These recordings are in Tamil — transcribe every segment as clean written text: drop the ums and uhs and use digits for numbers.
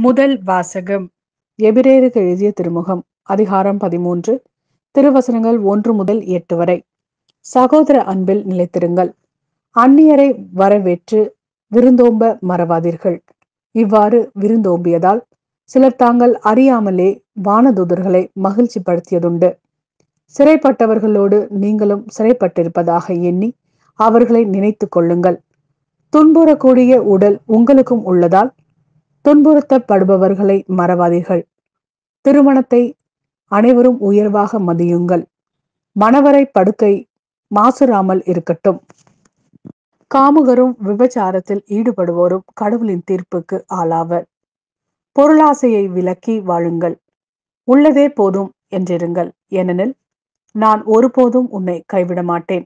முதல் வாசகம். எபிரேயருக்கு எழுதிய திருமுகம், அதிகாரம் 13, திருவசனங்கள் 1 முதல் 8 வரை. சகோதர அன்பில் நிலைத்திருங்கள். அந்நியரை வரவேற்று விருந்தோம்ப மறவாதீர்கள். இவ்வாறு விருந்தோம்பியதால் சிலர் தாங்கள் அறியாமலே வானதூதர்களை மகிழ்ச்சி படுத்தியதுண்டு. சிறைப்பட்டவர்களோடு நீங்களும் சிறைப்பட்டிருப்பதாக எண்ணி அவர்களை நினைத்து கொள்ளுங்கள். துன்புறக்கூடிய உடல் உங்களுக்கும் உள்ளதால் துன்புறுத்தப்படுபவர்களை மறவாதீர்கள். திருமணத்தை அனைவரும் உயர்வாக மதியுங்கள். மணவரை படுக்கை மாசுறாமல் இருக்கட்டும். காமுகரும் விபச்சாரத்தில் ஈடுபடுவோரும் கடவுளின் தீர்ப்புக்கு ஆளாவர். பொருளாசையை விலக்கி வாழுங்கள். உள்ளதே போதும் என்றிருங்கள். ஏனெனில் நான் ஒருபோதும் உன்னை கைவிட மாட்டேன்,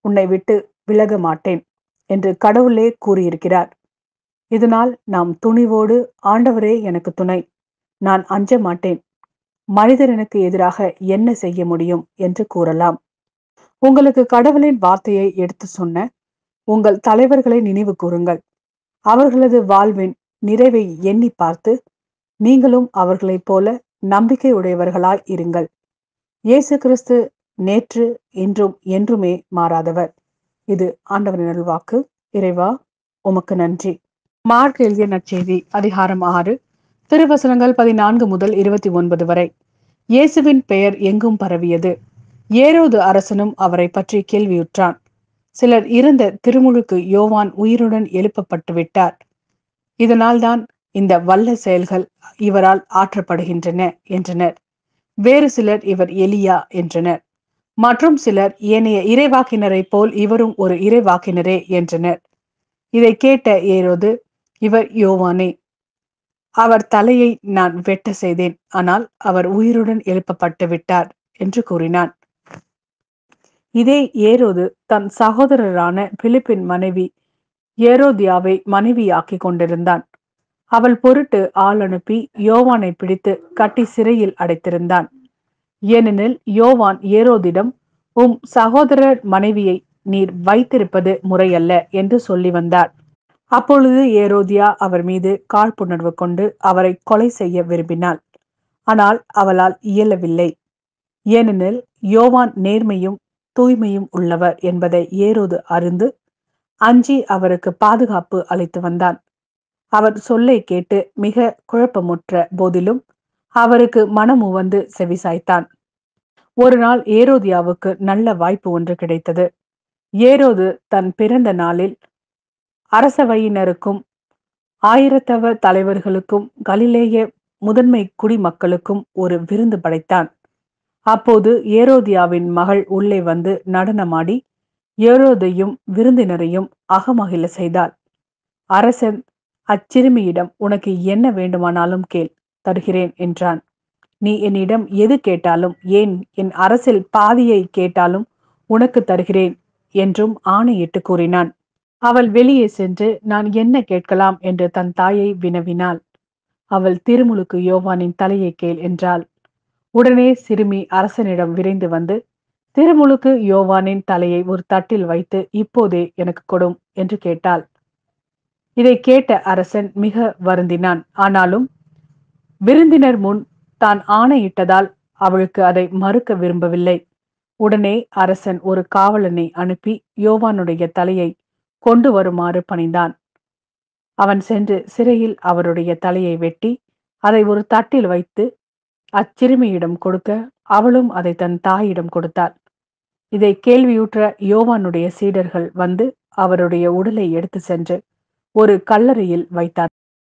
உன்னை விட்டு விலக மாட்டேன் என்று கடவுளே கூறியிருக்கிறார். இதனால் நாம் துணிவோடு, ஆண்டவரே எனக்கு துணை, நான் அஞ்ச மாட்டேன், மனிதர் எனக்கு எதிராக என்ன செய்ய முடியும் என்று கூறலாம். உங்களுக்கு கடவுளின் வார்த்தையை எடுத்து சொன்ன உங்கள் தலைவர்களை நினைவு கூறுங்கள். அவர்களது வாழ்வின் நிறைவை எண்ணி பார்த்து நீங்களும் அவர்களைப் போல நம்பிக்கை உடையவர்களாய் இருங்கள். இயேசு கிறிஸ்து நேற்று, இன்றும், என்றுமே மாறாதவர். இது ஆண்டவரின் அருள்வாக்கு. இறைவா, உமக்கு நன்றி. மார்க் எழுதிய நற்செய்தி, அதிகாரம் 6, திருவசனங்கள் 14 முதல் 29 வரை. இயேசுவின் பெயர் எங்கும் பரவியது. ஏரோது அரசனும் அவரை பற்றி கேள்வியுற்றான். சிலர் இருந்த திருமுழுக்கு யோவான் உயிருடன் எழுப்பப்பட்டு விட்டார், இதனால்தான் இந்த வல்ல செயல்கள் இவரால் ஆற்றப்படுகின்றன என்றனர். வேறு சிலர் இவர் எலியா என்றனர். மற்றும் சிலர் ஏனைய இறைவாக்கினரை போல் இவரும் ஒரு இறைவாக்கினரே என்றனர். இதை கேட்ட ஏரோது, இவர் யோவானே, அவர் தலையை நான் வெட்ட செய்தேன், ஆனால் அவர் உயிருடன் எழுப்பப்பட்டு விட்டார் என்று கூறினான். இதே ஏரோது தன் சகோதரரான பிலிப்பின் மனைவி ஏரோதியாவை மனைவியாக்கி கொண்டிருந்தான். அவள் பொருட்டு ஆள் அனுப்பி யோவானை பிடித்து கட்டி சிறையில் அடைத்திருந்தான். ஏனெனில் யோவான் ஏரோதிடம், உம் சகோதரர் மனைவியை நீர் வைத்திருப்பது முறையல்ல என்று சொல்லி வந்தார். அப்பொழுது ஏரோதியா அவர் மீது காழ்ப்புணர்வு கொண்டு அவரை கொலை செய்ய விரும்பினாள். ஆனால் அவளால் இயலவில்லை. ஏனெனில் யோவான் நேர்மையும் தூய்மையும் உள்ளவர் என்பதை ஏரோது அறிந்து அஞ்சி அவருக்கு பாதுகாப்பு அளித்து வந்தான். அவர் சொல்லை கேட்டு மிக குழப்பமுற்ற போதிலும் அவருக்கு மனமுவந்து செவிசாய்த்தான். ஒரு நாள் ஏரோதியாவுக்கு நல்ல வாய்ப்பு ஒன்று கிடைத்தது. ஏரோது தன் பிறந்த நாளில் அரசவையினருக்கும் ஆயிரத்தவ தலைவர்களுக்கும் கலிலேய முதன்மை குடிமக்களுக்கும் ஒரு விருந்து படைத்தான். அப்போது ஏரோதியாவின் மகள் உள்ளே வந்து நடனமாடி ஏரோதையும் விருந்தினரையும் அகமகிழ செய்தாள். அரசன் அச்சிறுமியிடம், உனக்கு என்ன வேண்டுமானாலும் கேள், தருகிறேன் என்றான். நீ என்னிடம் எது கேட்டாலும், ஏன் என் அரசில் பாதியை கேட்டாலும் உனக்கு தருகிறேன் என்றும் ஆணையிட்டு கூறினான். அவள் வெளியே சென்று நான் என்ன கேட்கலாம் என்று தன் தாயை வினவினாள். அவள் திருமுழுக்கு யோவானின் தலையை கேள் என்றாள். உடனே சிறுமி அரசனிடம் விரைந்து வந்து திருமுழுக்கு யோவானின் தலையை ஒரு தட்டில் வைத்து, இப்போதே எனக்கு கொடும் என்று கேட்டாள். இதை கேட்ட அரசன் மிக வருந்தினான். ஆனாலும் விருந்தினர் முன் தான் ஆணையிட்டதால் அவளுக்கு அதை மறுக்க விரும்பவில்லை. உடனே அரசன் ஒரு காவலனை அனுப்பி யோவானுடைய தலையை கொண்டு வருமாறு பணிந்தான். அவன் சென்று சிறையில் அவருடைய தலையை வெட்டி அதை ஒரு தட்டில் வைத்து அச்சிறுமியிடம் கொடுக்க, அவளும் அதை தன் தாயிடம் கொடுத்தாள். இதை கேள்வியுற்ற யோவானுடைய சீடர்கள் வந்து அவருடைய உடலை எடுத்து சென்று ஒரு கல்லறையில் வைத்தார்.